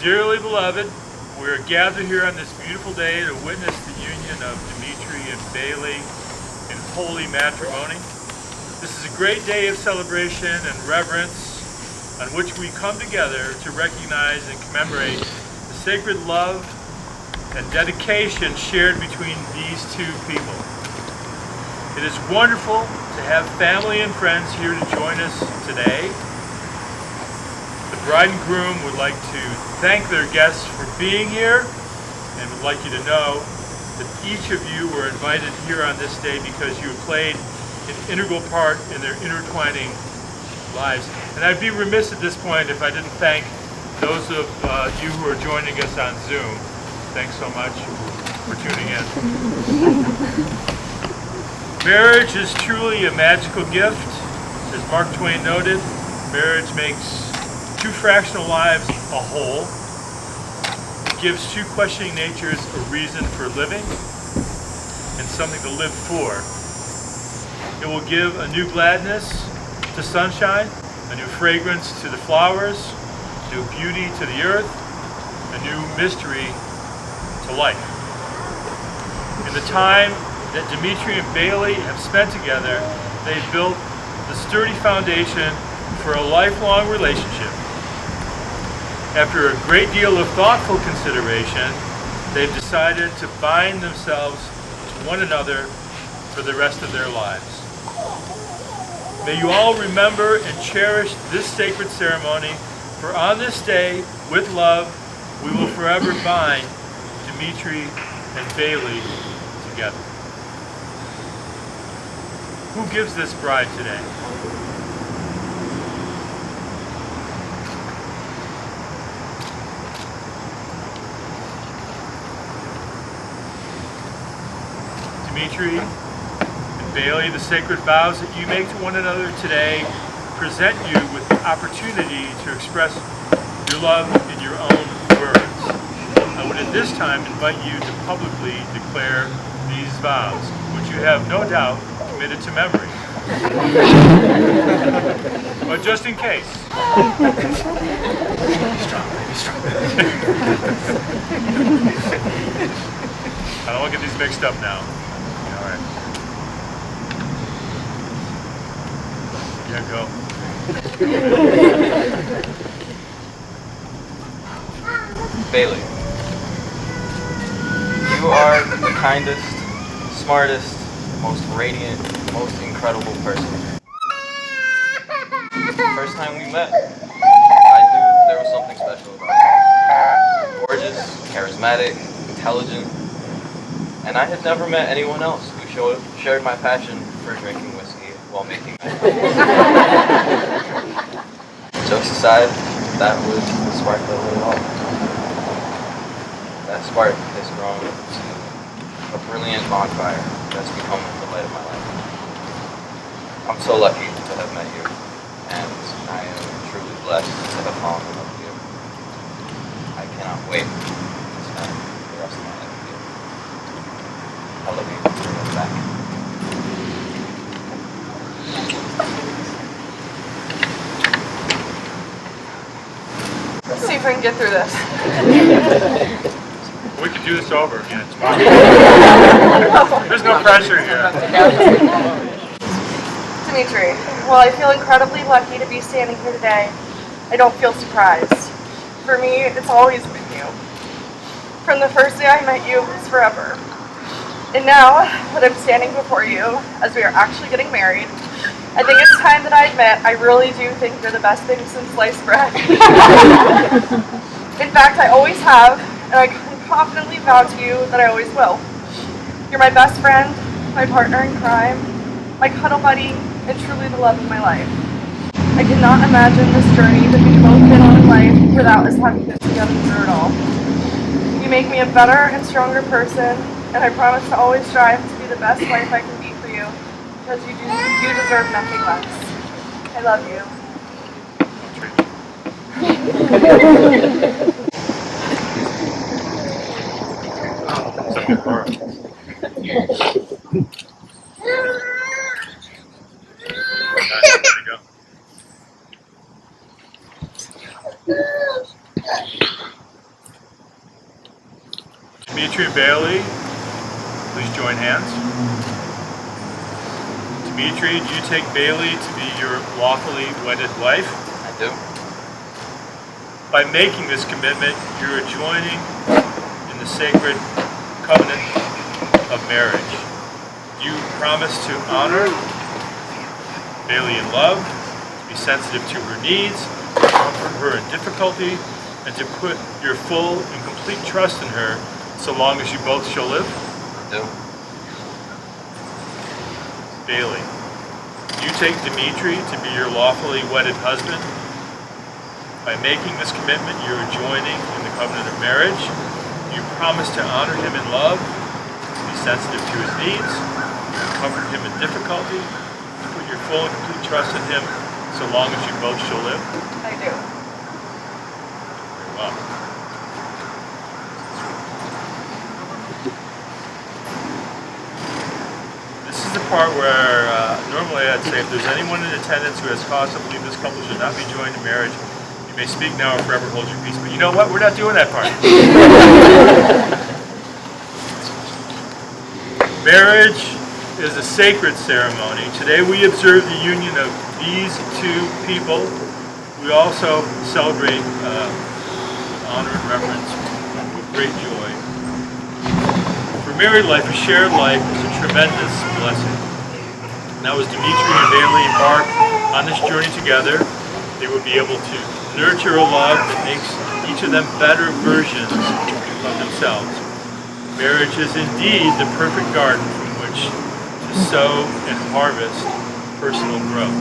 Dearly beloved, we are gathered here on this beautiful day to witness the union of Demetri and Bailey in holy matrimony. This is a great day of celebration and reverence on which we come together to recognize and commemorate the sacred love and dedication shared between these two people. It is wonderful to have family and friends here to join us today. The bride and groom would like to thank their guests for being here and would like you to know that each of you were invited here on this day because you have played an integral part in their intertwining lives. And I'd be remiss at this point if I didn't thank those of you who are joining us on Zoom. Thanks so much for tuning in. Marriage is truly a magical gift. As Mark Twain noted, marriage makes two fractional lives a whole. It gives two questioning natures a reason for living and something to live for. It will give a new gladness to sunshine, a new fragrance to the flowers, new beauty to the earth, a new mystery to life. In the time that Demetri and Bailey have spent together, they've built the sturdy foundation for a lifelong relationship. After a great deal of thoughtful consideration, they've decided to bind themselves to one another for the rest of their lives. May you all remember and cherish this sacred ceremony, for on this day, with love, we will forever bind Demetri and Bailey together. Who gives this bride today? Demetri and Bailey, the sacred vows that you make to one another today present you with the opportunity to express your love in your own words. I would at this time invite you to publicly declare these vows, which you have no doubt committed to memory. But just in case. Be strong. I don't want to get these mixed up now. All right. Yeah, go. Bailey, you are the kindest, smartest, most radiant, most incredible person. The first time we met, I knew there was something special about you. Gorgeous, charismatic, intelligent, and I had never met anyone else who shared my passion for drinking whiskey while making it. Jokes aside, that was the spark that lit it all. That spark has grown to a brilliant bonfire that's become the light of my life. I'm so lucky to have met you, and I am truly blessed to have fallen in love with you. I cannot wait to spend the rest of my life with you. I love you. Back. Let's see if I can get through this. We could do this over again tomorrow. There's no pressure here. Demetri, while I feel incredibly lucky to be standing here today, I don't feel surprised. For me, it's always been you. From the first day I met you, it's forever. And now that I'm standing before you, as we are actually getting married, I think it's time that I admit I really do think you're the best thing since sliced bread. In fact, I always have, and I can confidently vow to you that I always will. You're my best friend, my partner in crime, my cuddle buddy, and truly the love of my life. I cannot imagine this journey that we've both been on in life without us having been together. together through it all. You make me a better and stronger person, and I promise to always strive to be the best wife I can be for you, because you deserve nothing less. I love you. Demetri and Bailey, please join hands. Demetri, do you take Bailey to be your lawfully wedded wife? I do. By making this commitment, you are joining in the sacred covenant of marriage. You promise to honor Bailey in love, to be sensitive to her needs, to comfort her in difficulty, and to put your full and complete trust in her so long as you both shall live? I do. Bailey, you take Demetri to be your lawfully wedded husband. By making this commitment, you are joining in the covenant of marriage. You promise to honor him in love, to be sensitive to his needs, to comfort him in difficulty, to put your full and complete trust in him so long as you both shall live? I do. Very well. This is the part where normally I'd say if there's anyone in attendance who has cause to believe this couple should not be joined in marriage, you may speak now or forever hold your peace. But you know what? We're not doing that part. Marriage is a sacred ceremony. Today we observe the union of these two people. We also celebrate with honor and reverence, with great joy. For married life, a shared life is a tremendous blessing. Now as Demetri and Bailey embark on this journey together, they will be able to nurture a love that makes each of them better versions of themselves. Marriage is indeed the perfect garden from which to sow and harvest personal growth.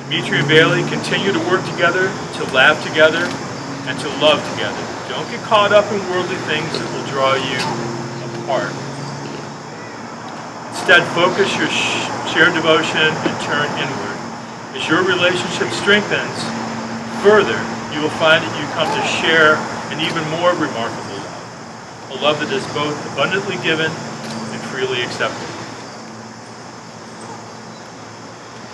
Demetri and Bailey continue to work together, to laugh together, and to love together. Don't get caught up in worldly things that will draw you apart. Instead, focus your shared devotion and turn inward. As your relationship strengthens further, you will find that you come to share an even more remarkable love, a love that is both abundantly given and freely accepted.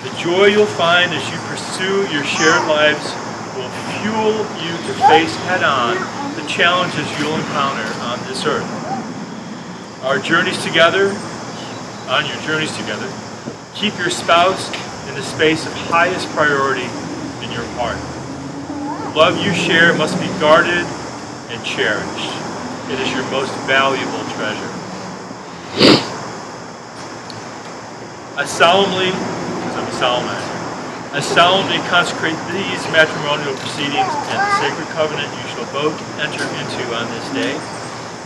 The joy you'll find as you pursue your shared lives will fuel you to face head-on the challenges you'll encounter on this earth. On your journeys together, keep your spouse in the space of highest priority in your heart. The love you share must be guarded and cherished. It is your most valuable treasure. I solemnly consecrate these matrimonial proceedings and the sacred covenant you shall both enter into on this day.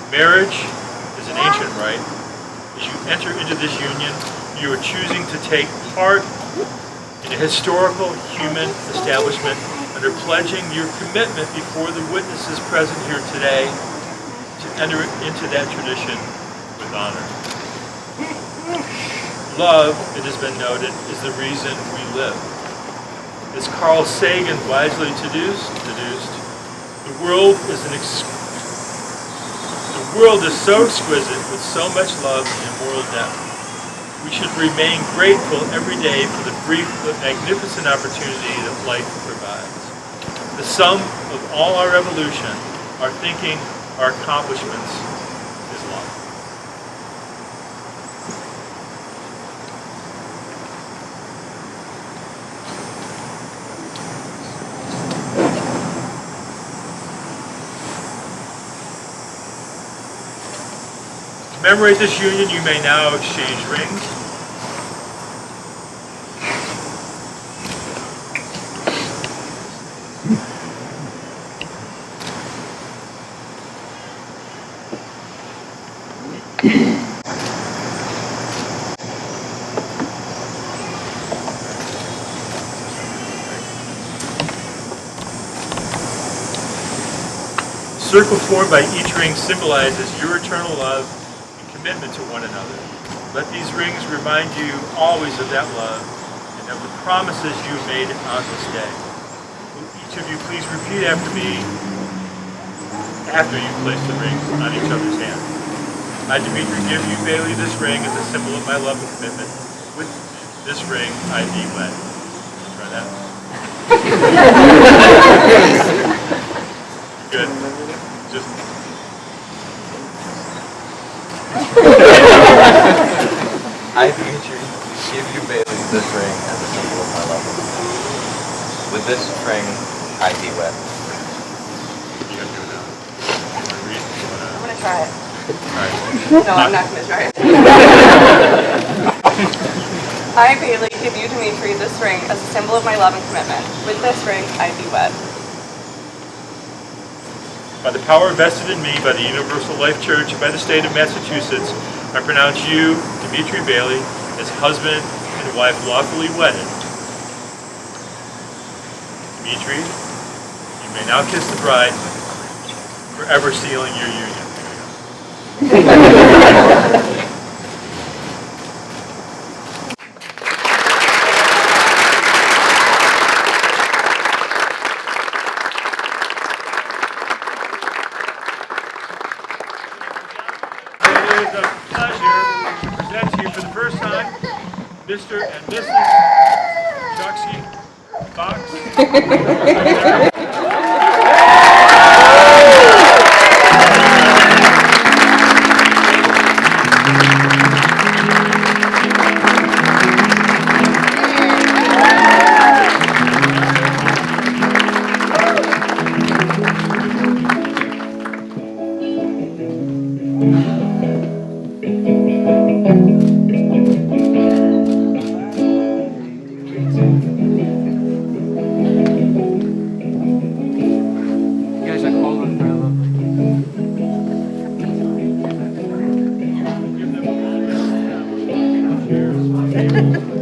Marriage is an ancient rite. As you enter into this union, you are choosing to take part in a historical human establishment and are pledging your commitment before the witnesses present here today to enter into that tradition with honor. Love, it has been noted, is the reason we live. As Carl Sagan wisely deduced, the world is so exquisite with so much love and moral depth. We should remain grateful every day for the brief but magnificent opportunity that life provides. The sum of all our evolution, our thinking, our accomplishments is love. To commemorate this union, you may now exchange rings. circle formed by each ring symbolizes your eternal love and commitment to one another. Let these rings remind you always of that love and of the promises you made on this day. Will each of you please repeat after me after you place the rings on each other's hands. I, Demetri, give you, Bailey, this ring as a symbol of my love and commitment. With this ring, I thee wed. Try that. Good. Just. I, Demetri, give you, Bailey, this ring as a symbol of my love and commitment. With this ring, I thee wed. You gotta do it now. I'm gonna try it. Alright. No, I'm not gonna try it. I, Bailey, give you, Demetri, this ring as a symbol of my love and commitment. With this ring, I thee wed. By the power vested in me by the Universal Life Church and by the state of Massachusetts, I pronounce you, Demetri Bailey, as husband and wife lawfully wedded. Demetri, you may now kiss the bride, forever sealing your union. It is a pleasure to present to you for the first time Mr. and Mrs. Chokshi-Fox. Guys, I called with my love. Give them a round of applause. Cheers.